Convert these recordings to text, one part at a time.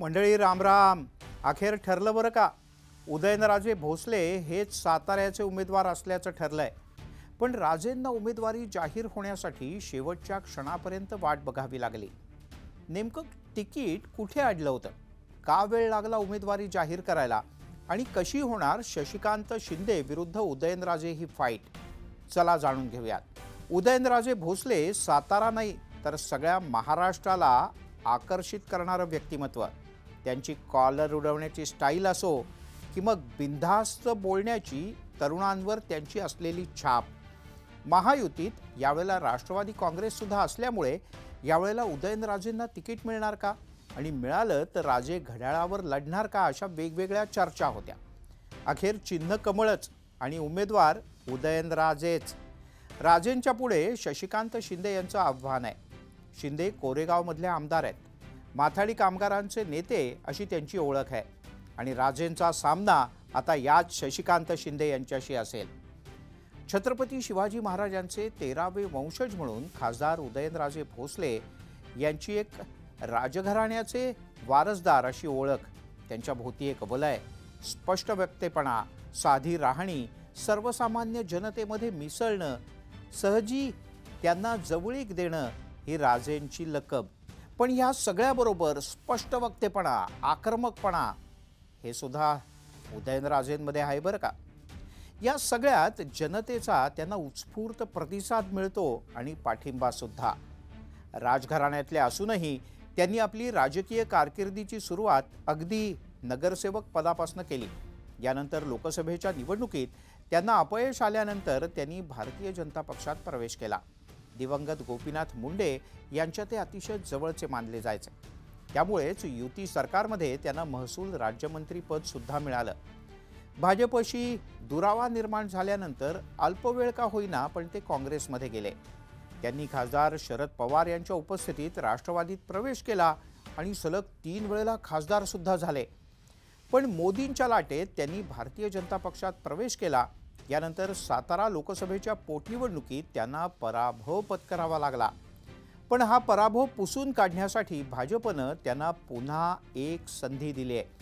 मंडळी रामराम। अखेर ठरलं बरं का, उदयनराजे भोसले हेच साताऱ्याचे उमेदवार असल्याचं ठरलंय। पण राजेंना उमेदवारी जाहीर होण्यासाठी शेवटच्या क्षणापर्यंत वाट बघावी लागली। नेमकं तिकीट कुठे अडलं होतं, का वेळ लागला उमेदवारी जाहीर करायला, आणि कशी होणार शशिकांत शिंदे विरुद्ध उदयनराजे ही फाईट, चला जाणून घेऊयात। उदयनराजे भोसले सातारा नाही तर सगळ्या महाराष्ट्राला आकर्षित करणारं व्यक्तिमत्व। त्यांची कॉलर उडवण्याची स्टाईल असो की मग बिनधास्त बोलण्याची तरुणांवर त्यांची असलेली छाप। महायुतीत यावेळेला राष्ट्रवादी काँग्रेस सुद्धा असल्यामुळे यावेळेला उदयनराजेंना तिकीट मिळणार का, आणि मिळालं तर राजे घड्याळावर लढणार का, अशा वेगवेगळ्या चर्चा होत्या। अखेर चिन्ह कमळच आणि उमेदवार उदयनराजेच। राजेंच्या पुढे शशिकांत शिंदे यांचं आव्हान आहे। शिंदे कोरेगावमधले आमदार आहेत, माथाडी कामगारांचे नेते अशी त्यांची ओळख आहे, आणि राजेंचा सामना आता याच शशिकांत शिंदे यांच्याशी असेल। छत्रपती शिवाजी महाराजांचे 13वे वंशज म्हणून खासदार उदयनराजे भोसले यांची एक राजघराण्याचे वारसदार अशी ओळख, त्यांच्या भोवती एक वलय, स्पष्ट वक्तेपणा, साधी राहणी, सर्वसामान्य जनतेमध्ये मिसळणं, सहजी त्यांना जवळीक देणं ही राजेंची लकब। पण या सगळ्याबरोबर स्पष्ट वक्तेपणा, आक्रमकपणा हे सुद्धा उदयनराजेंमध्ये आहे बरं का। या सगळ्यात जनतेचा त्यांना उत्स्फूर्त प्रतिसाद मिळतो आणि पाठिंबा सुद्धा। राजघराण्यातले असूनही त्यांनी आपली राजकीय कारकिर्दीची सुरुवात अगदी नगरसेवक पदापासून केली। यानंतर लोकसभेच्या निवडणुकीत त्यांना अपयश आल्यानंतर त्यांनी भारतीय जनता पक्षात प्रवेश केला। दिवंगत गोपीनाथ मुंडे यांच्या ते अतिशय जवळचे मानले जायचे, त्यामुळेच युती सरकारमध्ये त्यांना महसूल राज्यमंत्री पद सुद्धा मिळालं। भाजपशी दुरावा निर्माण झाल्यानंतर अल्पवेळ का होईना पण ते काँग्रेसमध्ये गेले। त्यांनी खासदार शरद पवार यांच्या उपस्थितीत राष्ट्रवादीत प्रवेश केला आणि सलग 3 वेळेला खासदार सुद्धा झाले। पण मोदींच्या लाटेत त्यांनी भारतीय जनता पक्षात प्रवेश केला। यानंतर सातारा लोकसभेच्या पोटनिवडणुकीत त्यांना पराभव पत्करावा लागला। पण हा पराभव पुसून काढण्यासाठी भाजपनं त्यांना पुन्हा एक संधी दिली आहे।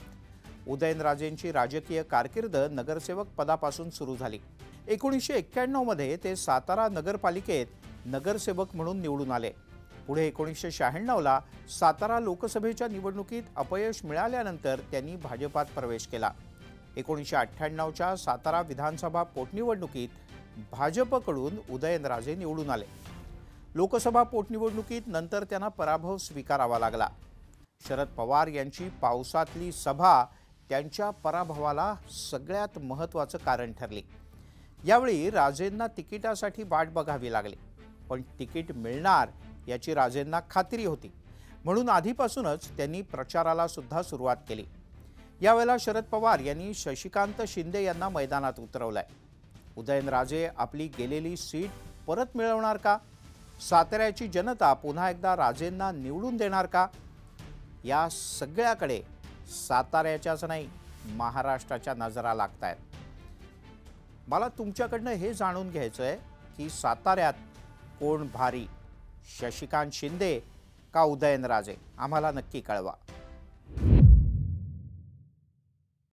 उदयनराजेंची राजकीय कारकीर्द नगरसेवक पदापासून सुरू झाली। 1991 मध्ये ते सातारा नगरपालिकेत नगरसेवक म्हणून निवडून आले। पुढे 1996ला सातारा लोकसभेच्या निवडणुकीत अपयश मिळाल्यानंतर त्यांनी भाजपात प्रवेश केला। 1998च्या सातारा विधानसभा पोटनिवडणुकीत भाजपकडून उदयनराजे निवडून आले। लोकसभा पोटनिवडणुकीत नंतर त्यांना पराभव स्वीकारावा लागला। शरद पवार यांची पावसातली सभा त्यांच्या पराभवाला सगळ्यात महत्त्वाचं कारण ठरली। यावेळी राजेंना तिकिटासाठी वाट बघावी लागली, पण तिकीट मिळणार याची राजेंना खात्री होती, म्हणून आधीपासूनच त्यांनी प्रचाराला सुद्धा सुरुवात केली। यावेळेला शरद पवार यांनी शशिकांत शिंदे यांना मैदानात उतरवलंय। उदयनराजे आपली गेलेली सीट परत मिळवणार का, साताऱ्याची जनता पुन्हा एकदा राजेंना निवडून देणार का, या सगळ्याकडे साताऱ्याच्याच नाही महाराष्ट्राच्या नजरा लागतायत। मला तुमच्याकडनं हे जाणून घ्यायचंय की साताऱ्यात कोण भारी, शशिकांत शिंदे का उदयनराजे? आम्हाला नक्की कळवा।